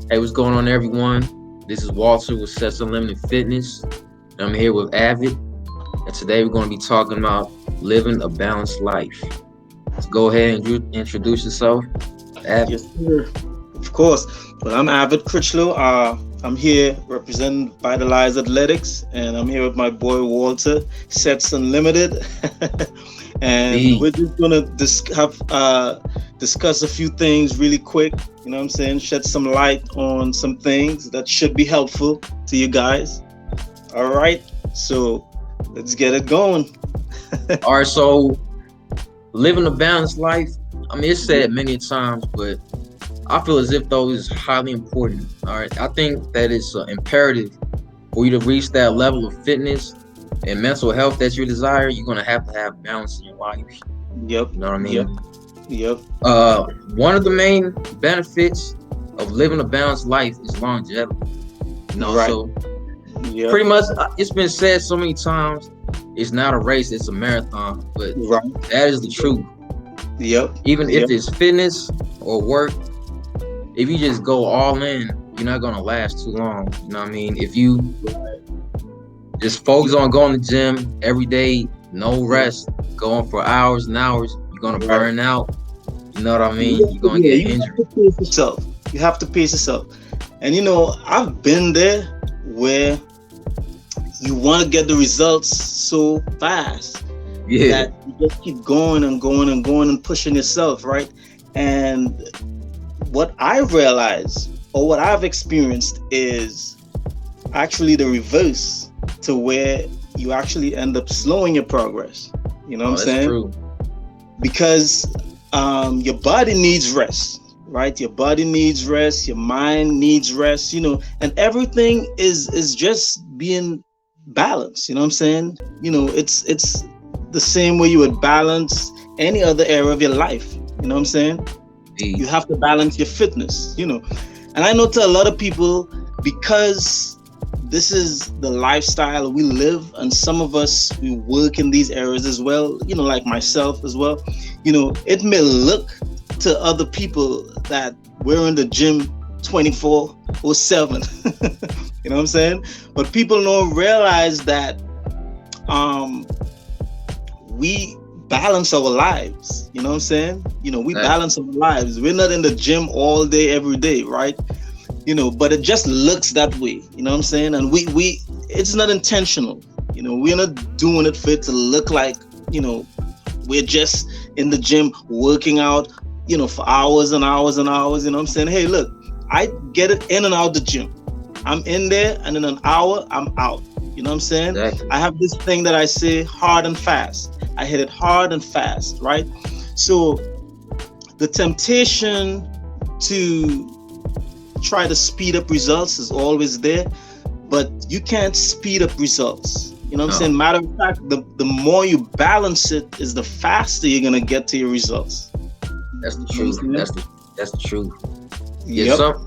Hey, what's going on, everyone? This is Walter with Sets Unlimited Fitness. I'm here with Avid, and today we're going to be talking about living a balanced life. So go ahead and introduce yourself, Avid. Yes, sir. Of course. Well, I'm Avid Critchlow. I'm here representing Vitalize Athletics, and I'm here with my boy Walter, Sets Unlimited. And B. we're just gonna discuss a few things really quick. You know what I'm saying? Shed some light on some things that should be helpful to you guys. All right. So let's get it going. All right, so living a balanced life. I mean, it's said many times, but I feel as if though is highly important. All right, I think that it's imperative for you to reach that level of fitness and mental health that you desire. You're gonna have to have balance in your life. Yep. You know what I Yep. mean? Yep. One of the main benefits of living a balanced life is longevity. Right. So Yep. pretty much it's been said so many times. It's not a race; it's a marathon. But Right. that is the truth. Yep. Even if Yep. it's fitness or work, if you just go all in, you're not gonna last too long. You know what I mean? If you just focus on going to the gym every day, no rest, going for hours and hours, you're gonna Right. burn out. You know what I mean? You're gonna Yeah, get you have injured. to pace yourself. You have to pace yourself. And I've been there where you want to get the results so fast Yeah, that you just keep going and going and going and pushing yourself, right? And what I realized or what I've experienced is actually the reverse, to where you actually end up slowing your progress. You know what oh, I'm that's saying? true. Because your body needs rest, right? Your body needs rest, your mind needs rest, and everything is just being balanced. You know what I'm saying? It's the same way you would balance any other area of your life. You know what I'm saying? You Indeed. have to balance your fitness, and I know to a lot of people, because this is the lifestyle we live, and some of us, we work in these areas as well, like myself as well. It may look to other people that we're in the gym 24/7. You know what I'm saying? But people don't realize that we balance our lives. You know what I'm saying? We Exactly. balance our lives. We're not in the gym all day, every day, right? But it just looks that way. You know what I'm saying? And we it's not intentional. We're not doing it for it to look like, we're just in the gym working out, for hours and hours and hours. You know what I'm saying? Hey, look, I get it in and out the gym. I'm in there, and in an hour, I'm out. You know what I'm saying? Exactly. I have this thing that I say, hard and fast. I hit it hard and fast, right? So the temptation to try to speed up results is always there, but you can't speed up results. You know what I'm No, saying? Matter of fact, the more you balance it, is the faster you're gonna get to your results. that's the You know what truth. I'm saying? That's the truth. Yeah, Yep.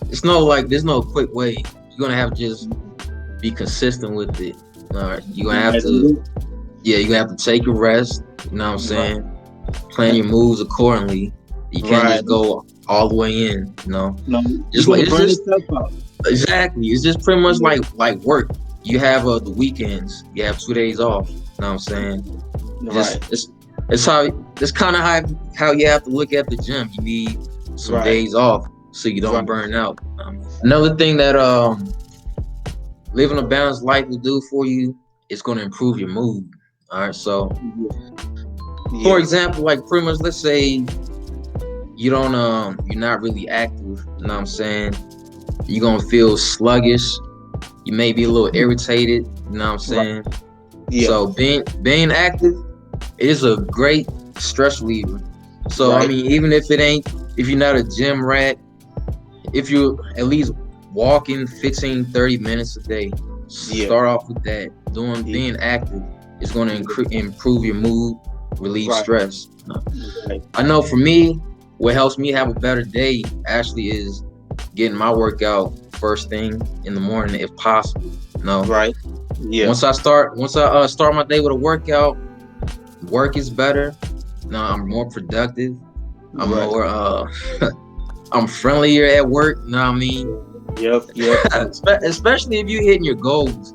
it's no like there's no quick way. You're gonna have to just be consistent with it. All right, you're gonna have to you're gonna have to take a rest. You know what I'm Right. saying? Plan your moves accordingly. You can't Right. just go all the way in. No, you're Just like gonna it's burn just yourself out. exactly. It's just pretty much like work. You have the weekends. You have 2 days off. You know what I'm saying? Just Right. it's how it's kind of how you have to look at the gym. You need some Right. days off so you don't Right. burn out. Another thing that living a balanced life will do for you is going to improve your mood. All right. So for Yeah. example, like pretty much, let's say you don't you're not really active. You know what I'm saying? You're gonna feel sluggish. You may be a little irritated. You know what I'm Right. saying? Yeah. So being active is a great stress reliever. So I Right. mean, even if you're not a gym rat, if you at least walking 15, 30 minutes a day, Yeah. start off with that. Yeah. Being active is going to improve your mood, relieve Right. stress. Right. I know for me, what helps me have a better day actually is getting my workout first thing in the morning if possible. Right. Yeah. Once I start my day with a workout, work is better. I'm more productive. I'm Right. more I'm friendlier at work. You know what I mean? Yep. Especially if you're hitting your goals.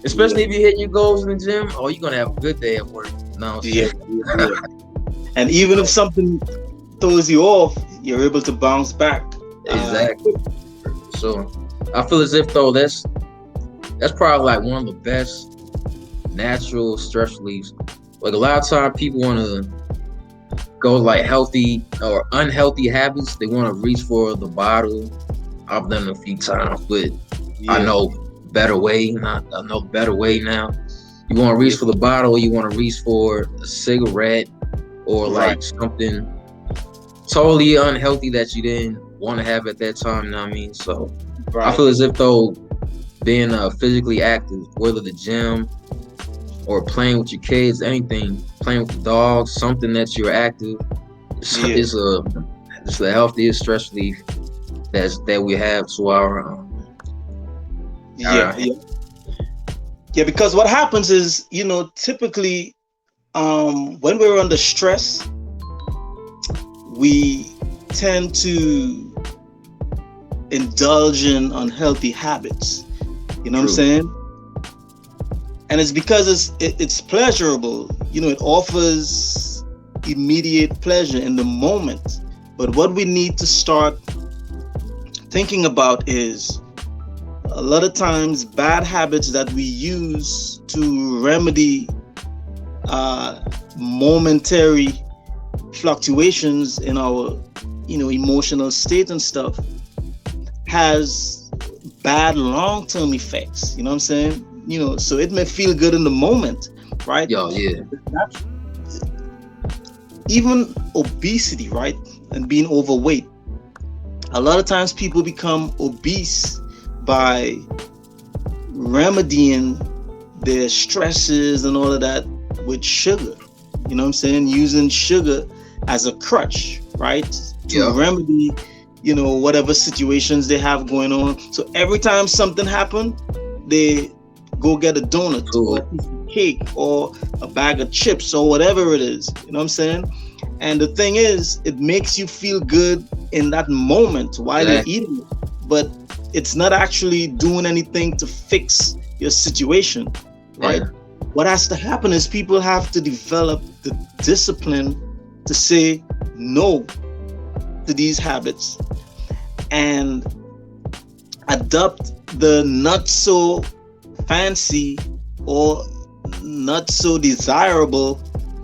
Especially if you're hitting your goals in the gym, oh, you're gonna have a good day at work. No, Yeah. And even if something throws you off, you're able to bounce back. Exactly. So I feel as if though that's probably like one of the best natural stress reliefs. Like a lot of times people want to go like healthy or unhealthy habits. They want to reach for the bottle. I've done it a few times, but I know better way. I know better way now. You want to reach for the bottle. You want to reach for a cigarette or like something totally unhealthy that you didn't want to have at that time. You know what I mean? So I feel as if though being physically active, whether the gym or playing with your kids, anything, playing with the dogs, something that you're active, it's the healthiest stress relief that we have to our because what happens is, typically when we're under stress, we tend to indulge in unhealthy habits. You know what I'm saying? And it's because it's pleasurable. It offers immediate pleasure in the moment. But what we need to start thinking about is a lot of times bad habits that we use to remedy momentary fluctuations in our emotional state and stuff has bad long-term effects. You know what I'm saying? So it may feel good in the moment, right? Even obesity, right? And being overweight. A lot of times people become obese by remedying their stresses and all of that with sugar. You know what I'm saying? Using sugar as a crutch, right? To remedy, whatever situations they have going on. So every time something happens, they go get a donut or a piece of cake or a bag of chips or whatever it is. You know what I'm saying? And the thing is, it makes you feel good in that moment while you're eating it. But it's not actually doing anything to fix your situation, right? What has to happen is people have to develop the discipline to say no to these habits and adopt the not so fancy or not so desirable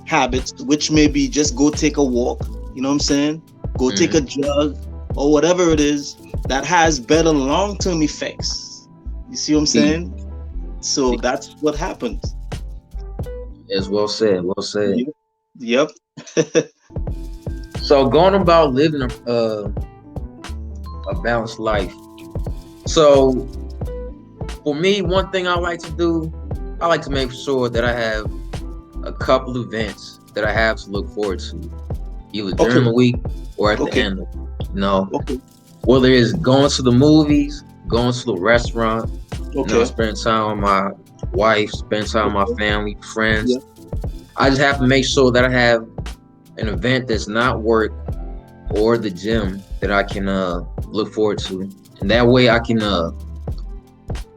habits, which may be just go take a walk, you know what I'm saying? Go take a jog or whatever it is that has better long-term effects. You see what I'm saying? So that's what happens. It's well said. Yep. So going about living a balanced life. So for me, one thing I like to do, I like to make sure that I have a couple events that I have to look forward to, either during the week or at the end of it. Whether it's going to the movies, going to the restaurant, spending time with my wife, spending time with my family, friends. I just have to make sure that I have an event that's not work or the gym that I can look forward to, and that way I can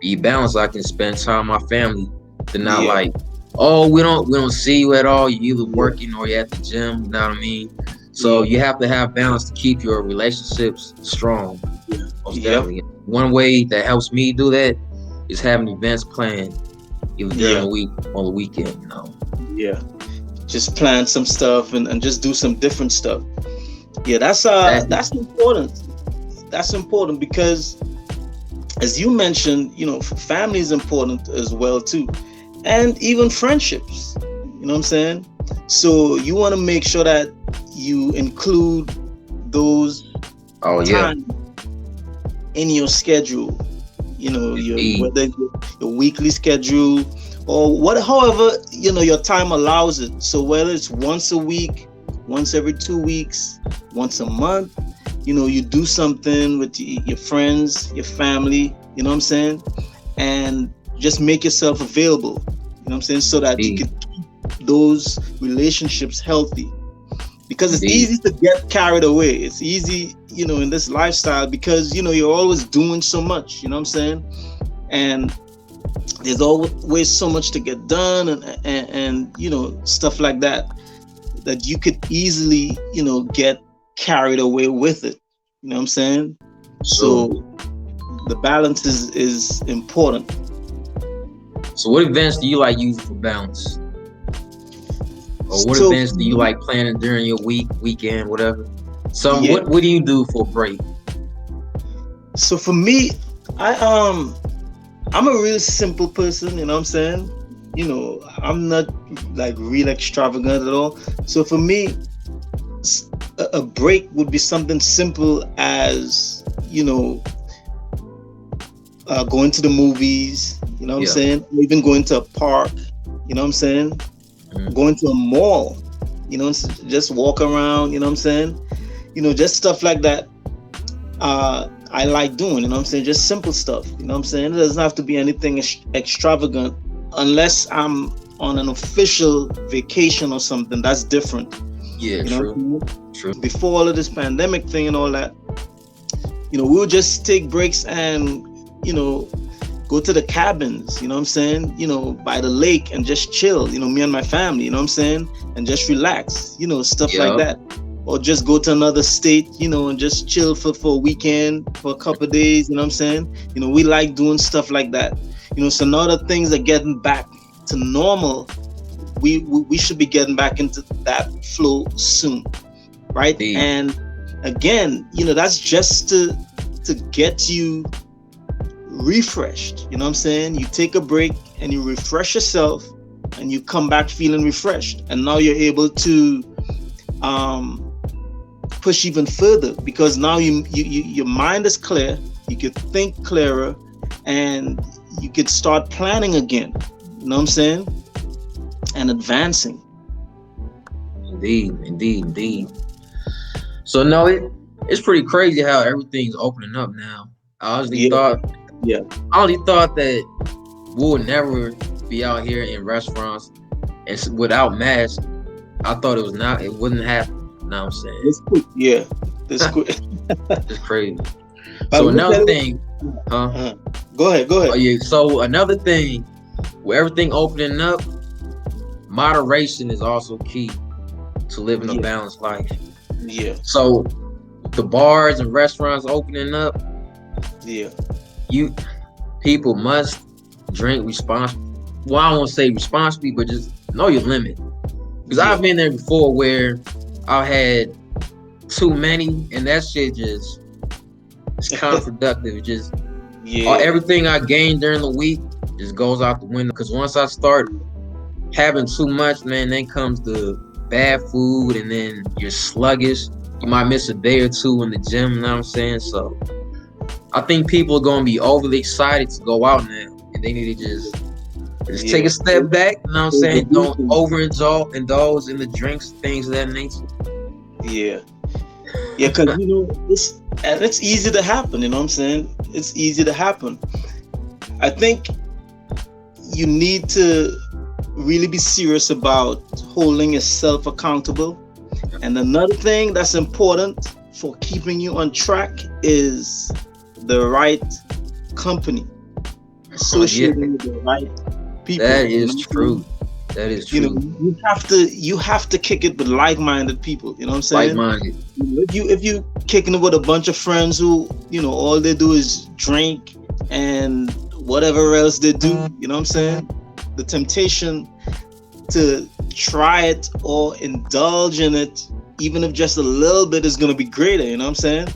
be balanced. I can spend time with my family. They're not like, oh, we don't see you at all. You're either working or you're at the gym. You know what I mean? So you have to have balance to keep your relationships strong. One way that helps me do that is having events planned either during the week or the weekend. Just plan some stuff and just do some different stuff. That's important. That's important because, as you mentioned, family is important as well too, and even friendships. You know what I'm saying? So you want to make sure that you include those time in your schedule. Whether your weekly schedule or however your time allows it. So whether it's once a week, once every 2 weeks, once a month, you do something with your friends, your family. You know what I'm saying? And just make yourself available. You know what I'm saying? So that you can keep those relationships healthy. Because it's easy to get carried away. It's easy, in this lifestyle, because you're always doing so much, you know what I'm saying? And there's always so much to get done, and stuff like that you could easily get carried away with it, you know what I'm saying? So the balance is important. So what events do you like using for balance? Or what events do you like planning during your weekend, whatever? So what do you do for a break? So for me, I'm a real simple person, you know what I'm saying? I'm not like real extravagant at all. So for me, a break would be something simple as, going to the movies, you know what I'm saying? Or even going to a park, you know what I'm saying? Mm-hmm. Going to a mall, just walk around, you know what I'm saying? Just stuff like that. I like doing, you know what I'm saying? Just simple stuff, you know what I'm saying? It doesn't have to be anything extravagant unless I'm on an official vacation or something. That's different. Yeah, true. Before all of this pandemic thing and all that, we would just take breaks and, go to the cabins, you know what I'm saying? By the lake and just chill, me and my family, you know what I'm saying? And just relax, stuff like that. Or just go to another state, and just chill for a weekend, for a couple of days, you know what I'm saying? We like doing stuff like that. So now that things are getting back to normal, we should be getting back into that flow soon, right? Yeah. And again, that's just to get you refreshed, you know what I'm saying? You take a break and you refresh yourself and you come back feeling refreshed. And now you're able to push even further, because now your mind is clear, you could think clearer, and you could start planning again, you know what I'm saying? And advancing. Indeed. So no, it's pretty crazy how everything's opening up now. I honestly thought that we would never be out here in restaurants and without masks. I thought it wouldn't happen. You know what I'm saying? It's quick. Yeah, it's quick. It's crazy. So another thing, Go ahead. Oh yeah. So another thing, with everything opening up, moderation is also key to living a balanced life. Yeah. So the bars and restaurants opening up, people must drink responsibly. Well, I don't want to say responsibly, but just know your limit. Because I've been there before where I had too many, and that shit it's counterproductive. Just everything I gained during the week just goes out the window. Because once I start having too much, man, then comes the bad food, and then you're sluggish. You might miss a day or two in the gym, you know what I'm saying? So I think people are going to be overly excited to go out now, and they need to just take a step back, you know what I'm saying? Don't overindulge in the drinks, things of that nature. Yeah, because it's easy to happen, you know what I'm saying? It's easy to happen. I think you need to really be serious about holding yourself accountable. And another thing that's important for keeping you on track is the right company, associating with the right people. That is true. You have to kick it with like-minded people, you know what I'm saying? Like-minded. If you kicking it with a bunch of friends who, all they do is drink and whatever else they do, you know what I'm saying? The temptation to try it or indulge in it, even if just a little bit, is going to be greater, you know what I'm saying?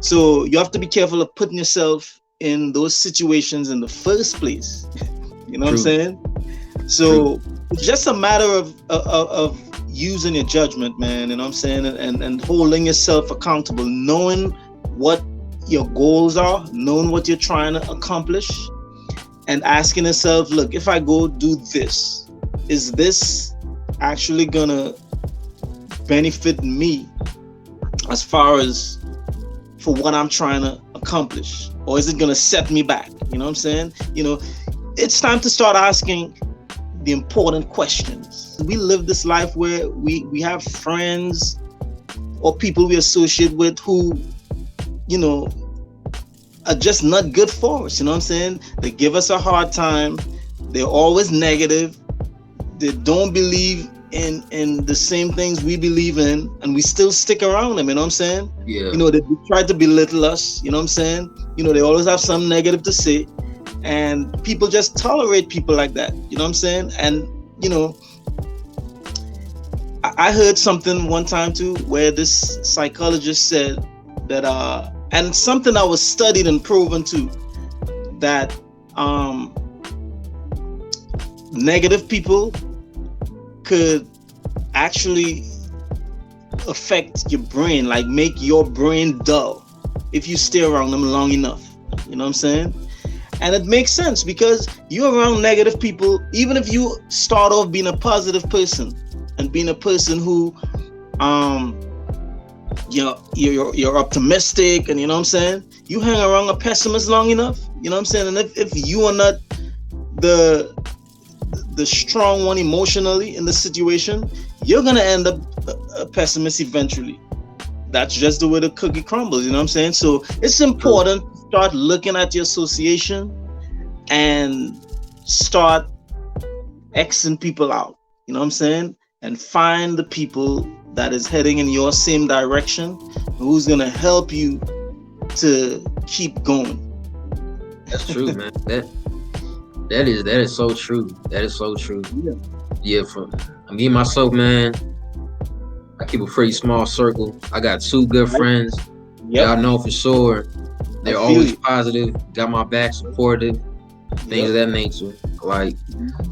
So you have to be careful of putting yourself in those situations in the first place. You know what I'm saying? So it's just a matter of using your judgment, man, you know what I'm saying? And holding yourself accountable, knowing what your goals are, knowing what you're trying to accomplish, and asking yourself, look, if I go do this, is this actually gonna benefit me as far as for what I'm trying to accomplish, or is it gonna set me back? You know what I'm saying? It's time to start asking the important questions. We live this life where we have friends or people we associate with who you know, are just not good for us. You know what I'm saying? They give us a hard time. They're always negative. They don't believe in the same things we believe in, and we still stick around them. You know what I'm saying? Yeah. You know, they try to belittle us. You know what I'm saying? You know, they always have some negative to say, and people just tolerate people like that. You know what I'm saying? And you know, I heard something one time too, where this psychologist said that, and something that was studied and proven too, that negative people could actually affect your brain, like make your brain dull if you stay around them long enough. You know what I'm saying? And it makes sense, because you're around negative people, even if you start off being a positive person and being a person who you're optimistic, and you know what I'm saying, you hang around a pessimist long enough, you know what I'm saying, and if you are not the strong one emotionally in the situation, you're gonna end up a pessimist eventually. That's just the way the cookie crumbles, you know what I'm saying? So it's important to start looking at your association and start Xing people out, you know what I'm saying? And find the people that is heading in your same direction, who's gonna help you to keep going. That's true, man. That is so true. That is so true. Yeah, for me myself, man, I keep a pretty small circle. I got 2 good friends. Yeah, I know for sure. They're always positive, got my back, supportive, things of that nature. Like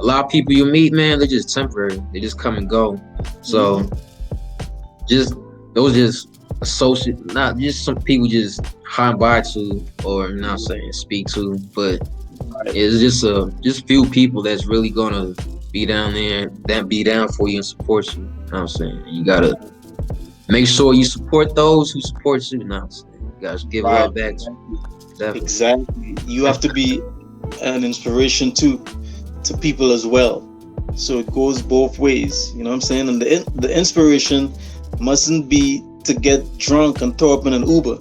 a lot of people you meet, man, they're just temporary. They just come and go. So just those just associate, not just some people just high by to, or I'm not saying speak to, but it's just few people that's really gonna be down there, that be down for you and support you. You know what I'm saying? You gotta make sure you support those who support you. You know what I'm saying? You gotta give love back to you. Definitely. Exactly. You have to be an inspiration to people as well. So it goes both ways. You know what I'm saying? And the inspiration mustn't be to get drunk and throw up in an Uber.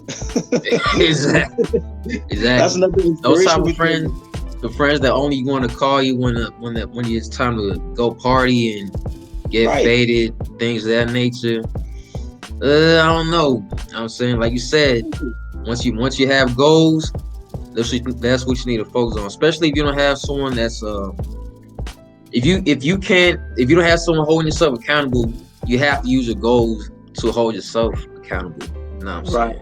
Exactly. That's not the inspiration. Those type of friends, the friends that only want to call you when it's time to go party and get faded, things of that nature. I don't know. You know what I'm saying, like you said, once you have goals, that's what you need to focus on. Especially if you don't have someone that's if you don't have someone holding yourself accountable, you have to use your goals to hold yourself accountable. You know what I'm saying?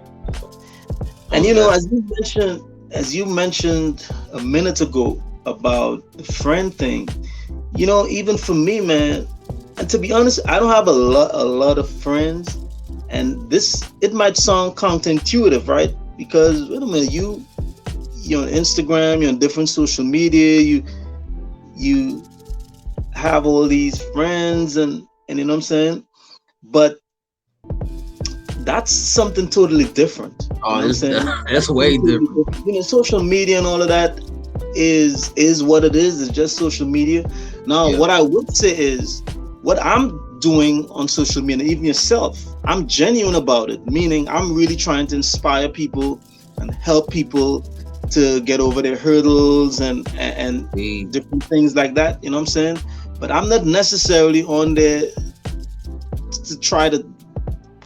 And you know, as you mentioned a minute ago about the friend thing, you know, even for me, man, and to be honest, I don't have a lot of friends, and it might sound counterintuitive, right? Because wait a minute, you're on Instagram, you're on different social media, you have all these friends, and you know what I'm saying, but that's something totally different. Oh, you know what I'm saying? That's way different. You know, social media and all of that is what it is. It's just social media. Now, what I would say is, what I'm doing on social media, even yourself, I'm genuine about it. Meaning, I'm really trying to inspire people and help people to get over their hurdles and different things like that. You know what I'm saying? But I'm not necessarily on there to try to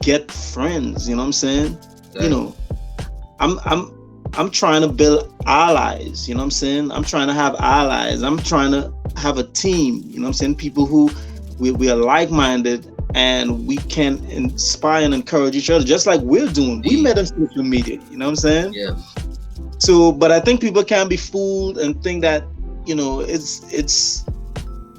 get friends. You know what I'm saying? Exactly. You know, I'm trying to build allies. You know what I'm saying? I'm trying to have allies. I'm trying to have a team. You know what I'm saying? People who we are like-minded, and we can inspire and encourage each other, just like we're doing. We met on social media. You know what I'm saying? Yeah. So, but I think people can be fooled and think that, you know, it's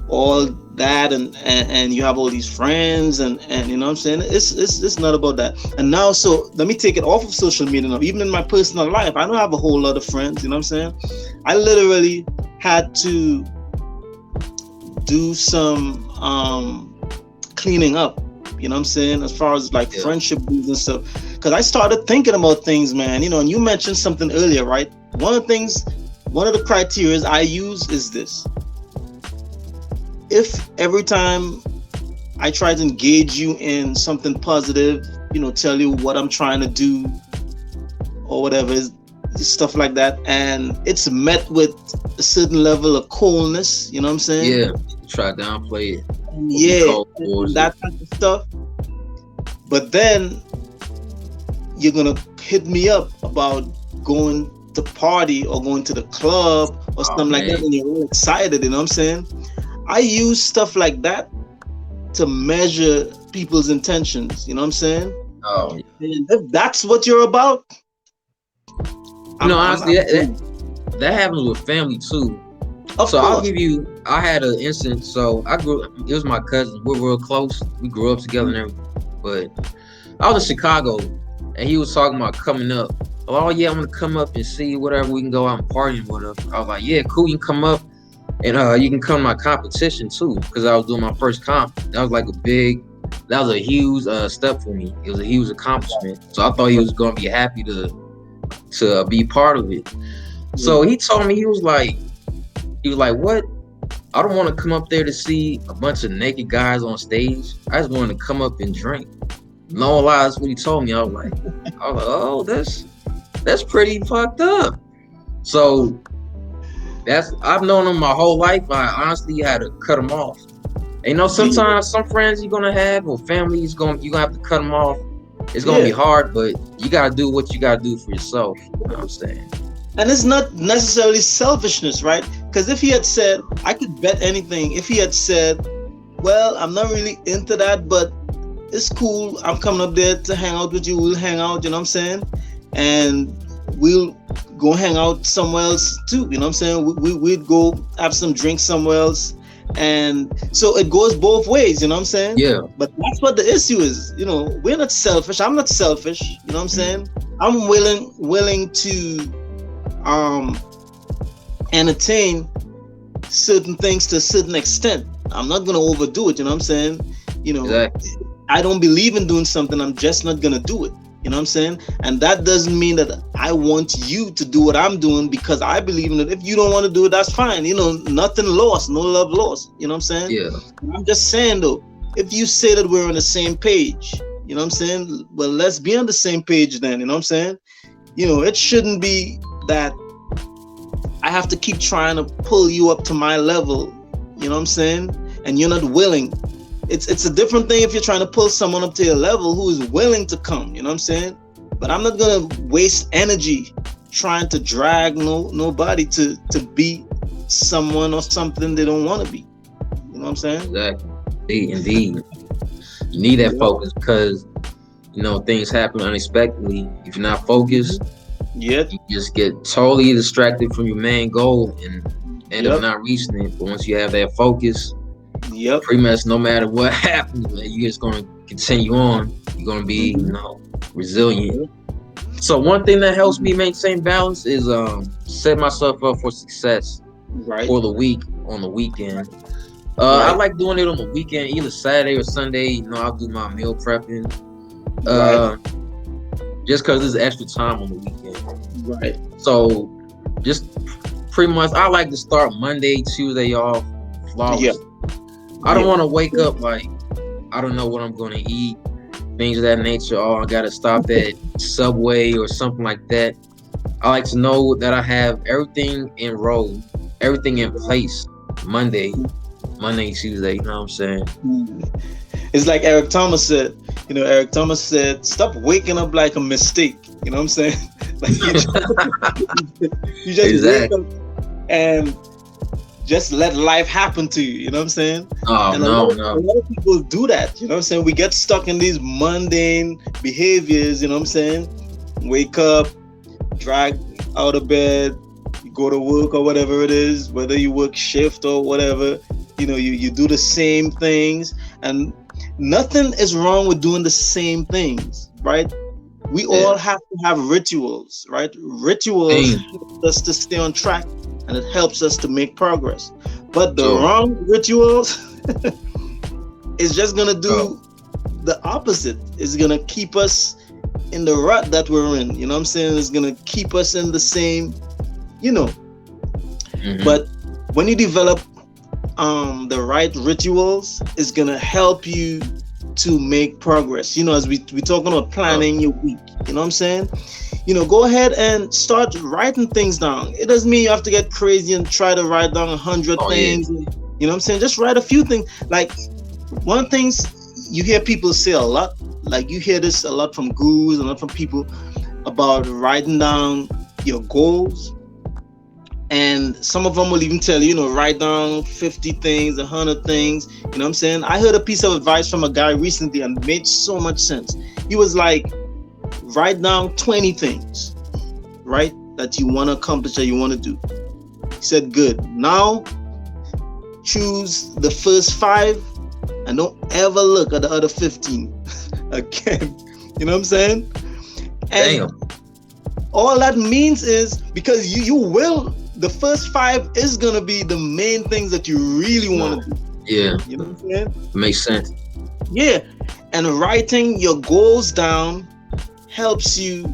all that and you have all these friends and you know what I'm saying? It's not about that. And now, so let me take it off of social media now. Even in my personal life, I don't have a whole lot of friends. You know what I'm saying? I literally had to do some cleaning up, you know what I'm saying, as far as like friendship and stuff, because I started thinking about things, man. You know, and you mentioned something earlier, right? One of the criteria I use is this: if every time I try to engage you in something positive, you know, tell you what I'm trying to do or whatever, stuff like that, and it's met with a certain level of coldness. You know what I'm saying? Yeah, try to downplay it. Yeah, Cold towards that type of stuff. But then you're gonna hit me up about going to party or going to the club or something like that, and you're all excited. You know what I'm saying? I use stuff like that to measure people's intentions. You know what I'm saying? Oh, And if that's what you're about, honestly, that happens with family too. So I'll give you. I had an instance. So I grew. It was my cousin. We're real close. We grew up together and everything. But I was in Chicago, and he was talking about coming up. Oh yeah, I'm gonna come up and see whatever. We can go out and party and whatever. I was like, yeah, cool. You can come up, and you can come to my competition too, because I was doing my first comp. That was like that was a huge step for me. It was a huge accomplishment. So I thought he was gonna be happy to be part of it. So he told me, he was like, what? I don't want to come up there to see a bunch of naked guys on stage. I just wanted to come up and drink. No lie, that's what he told me. I was like, oh, that's pretty fucked up. So I've known him my whole life. I honestly had to cut him off. And sometimes some friends you're gonna have or family you're gonna have to cut them off. It's gonna be hard, but you gotta do what you gotta do for yourself. You know what I'm saying? And it's not necessarily selfishness, right? Because if he had said, I could bet anything, if he had said, well, I'm not really into that, but it's cool, I'm coming up there to hang out with you, we'll hang out, you know what I'm saying? And we'll go hang out somewhere else too, you know what I'm saying? We'd go have some drinks somewhere else. And so it goes both ways, you know what I'm saying? Yeah. But that's what the issue is. We're not selfish. I'm not selfish, you know what I'm saying? I'm willing to entertain certain things to a certain extent. I'm not gonna overdo it, you know what I'm saying? Exactly. I don't believe in doing something, I'm just not gonna do it. You know what I'm saying? And that doesn't mean that I want you to do what I'm doing because I believe in it. If you don't want to do it, that's fine. Nothing lost, no love lost. You know what I'm saying? Yeah. I'm just saying though, if you say that we're on the same page, you know what I'm saying? Well, let's be on the same page then, you know what I'm saying? It shouldn't be that I have to keep trying to pull you up to my level, you know what I'm saying? And you're not willing. It's a different thing if you're trying to pull someone up to your level who is willing to come, you know what I'm saying? But I'm not gonna waste energy trying to drag nobody to be someone or something they don't want to be. You know what I'm saying? Exactly. Indeed. You need that focus because things happen unexpectedly. If you're not focused, you just get totally distracted from your main goal and end up not reaching it. But once you have that focus, pretty much no matter what happens, man, you're just gonna continue on. You're gonna be, resilient. So one thing that helps me maintain balance is set myself up for success for the week on the weekend. I like doing it on the weekend, either Saturday or Sunday. I'll do my meal prepping. Just because there's extra time on the weekend. Right. So just pretty much I like to start Monday, Tuesday off flawless. Yeah. I don't want to wake up like I don't know what I'm going to eat, things of that nature. I got to stop at Subway or something like that. I like to know that I have everything enrolled, everything in place Monday, Tuesday, you know what I'm saying? It's like Eric Thomas said, Eric Thomas said, stop waking up like a mistake, you know what I'm saying? Like you just wake up and just let life happen to you, you know what I'm saying? Oh, and a lot of people do that, you know what I'm saying? We get stuck in these mundane behaviors, you know what I'm saying? Wake up, drag out of bed, you go to work or whatever it is, whether you work shift or whatever, you do the same things, and nothing is wrong with doing the same things, right? We all have to have rituals, right? Rituals help us to stay on track, and it helps us to make progress. But the wrong rituals is just gonna do the opposite. It's gonna keep us in the rut that we're in. You know what I'm saying? It's gonna keep us in the same, But when you develop the right rituals, it's gonna help you to make progress. As we're talking about planning your week, you know what I'm saying? go ahead and start writing things down. It doesn't mean you have to get crazy and try to write down 100 Oh yeah. things. You know what I'm saying? Just write a few things. Like, one of the things you hear people say a lot, like you hear this a lot from gurus, a lot from people about writing down your goals. And some of them will even tell you, write down 50 things, 100 things. You know what I'm saying? I heard a piece of advice from a guy recently and it made so much sense. He was like, write down 20 things, right? That you want to accomplish, that you want to do. He said, good. Now, choose the first 5 and don't ever look at the other 15 again. You know what I'm saying? And Damn. all that means is, because you will, the first 5 is going to be the main things that you really want to do. Yeah. You know what I'm saying? Makes sense. Yeah. And writing your goals down helps you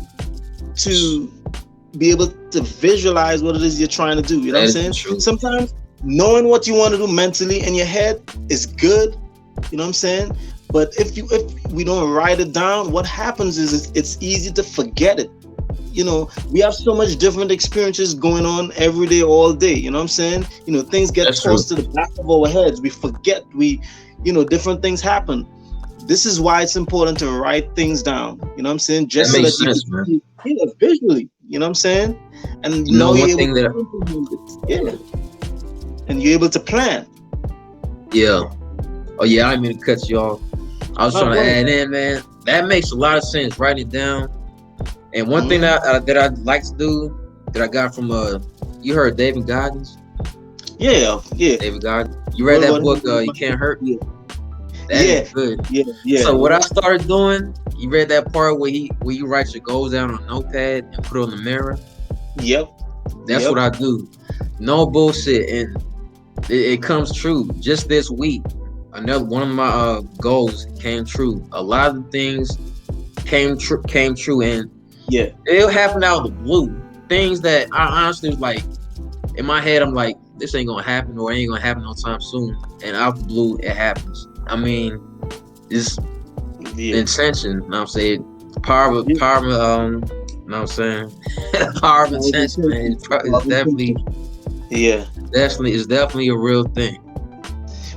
to be able to visualize what it is you're trying to do. You know what I'm saying? True. Sometimes knowing what you want to do mentally in your head is good. You know what I'm saying? But if we don't write it down, what happens is it's easy to forget it. We have so much different experiences going on every day, all day. You know what I'm saying? Things get That's tossed true. to the back of our heads. We forget. Different things happen. This is why it's important to write things down. You know what I'm saying? Just That so makes that sense, you man. can see it visually. You know what I'm saying? And You know, now one you're thing able that to implement it. Yeah. And you're able to plan. Yeah. Oh yeah, I didn't mean to cut you off. I was No, trying go to ahead. add in, man. That makes a lot of sense. Write it down. And one thing Mhm. that I like to do that I got from you heard David Goggins? Yeah. David Goggins. You read that book, You What- Can't Hurt? Yeah. That is Yeah. good. Yeah. So what I started doing, you read that part where you write your goals down on a notepad and put it on the mirror? Yep. That's what I do. No bullshit, and it comes true. Just this week, another one of my goals came true. A lot of the things came true, and Yeah. it happened out of the blue. Things that I honestly was like, in my head, I'm like, this ain't gonna happen, or it ain't gonna happen no time soon. And out the blue, it happens. I mean, it's Yeah. intention. You know what I'm saying? Power of, Yeah. you know what I'm saying? Power of intention, man. It's definitely it's definitely a real thing.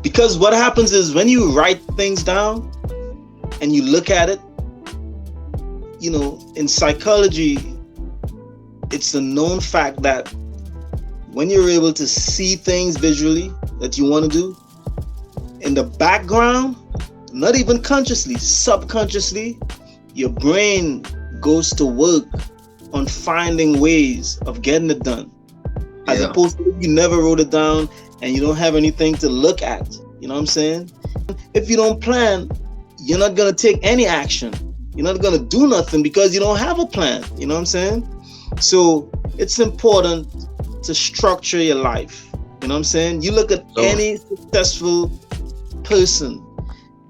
Because what happens is when you write things down and you look at it, in psychology, it's a known fact that when you're able to see things visually that you want to do, in the background, not even consciously, subconsciously, your brain goes to work on finding ways of getting it done. As opposed to you never wrote it down and you don't have anything to look at. You know what I'm saying? If you don't plan, you're not going to take any action. You're not going to do nothing because you don't have a plan. You know what I'm saying? So it's important to structure your life. You know what I'm saying? You look at any successful person,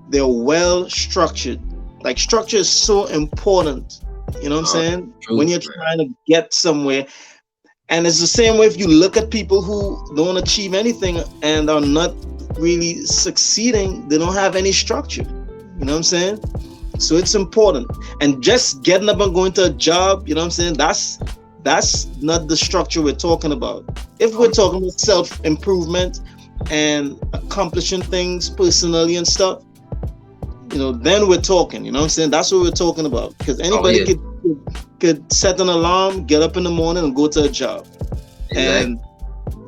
they're well structured. Like, structure is so important. You know what I'm saying? True, when you're trying to get somewhere. And it's the same way if you look at people who don't achieve anything and are not really succeeding, they don't have any structure. You know what I'm saying? So it's important. And just getting up and going to a job, you know what I'm saying? That's not the structure we're talking about. If we're talking about self-improvement and accomplishing things personally and stuff, then we're talking. You know what I'm saying? That's what we're talking about. Because anybody could set an alarm, get up in the morning and go to a job. Exactly. And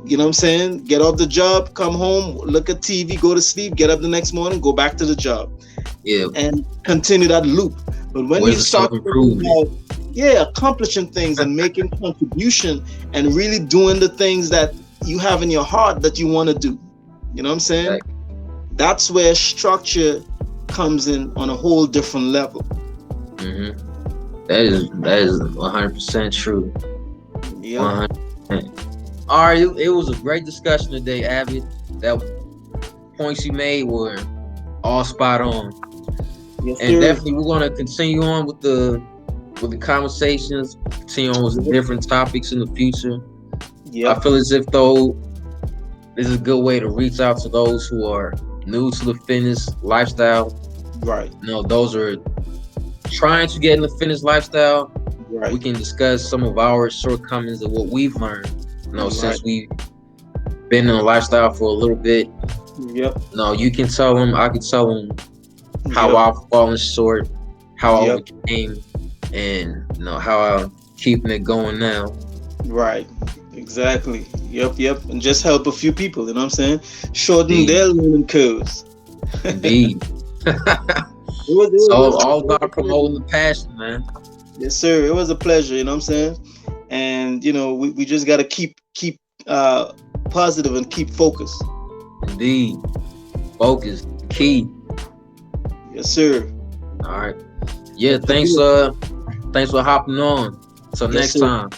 you know what I'm saying? Get off the job, come home, look at TV, go to sleep, get up the next morning, go back to the job. Yeah. And continue that loop. But when you start accomplishing things and making contribution and really doing the things that you have in your heart that you want to do, you know what I'm saying? Exactly. That's where structure comes in on a whole different level. Mm-hmm. That is 100% true. Yeah. 100%. All right, it was a great discussion today, Abby. That points you made were all spot on. Yes, and definitely we're gonna continue on with the conversations, continue on with different topics in the future. Yeah. I feel as if though this is a good way to reach out to those who are new to the fitness lifestyle. Right. Those are trying to get in the fitness lifestyle, Right. we can discuss some of our shortcomings and what we've learned. Since Right. we've been in a lifestyle for a little bit. Yep. You can tell them, I can tell them how Yep. I've fallen short, how I Yep. overcame, and how I'm keeping it going now. Right. Exactly. Yep. And just help a few people, you know what I'm saying? Shorten Indeed. their learning curves. Indeed. So all about promoting the passion, man. Yes, sir. It was a pleasure, you know what I'm saying? And we just gotta keep positive and keep focused. Indeed. Focus. Key. Yes, sir. All right. Yeah, thanks for hopping on. Till Yes, next sir. time.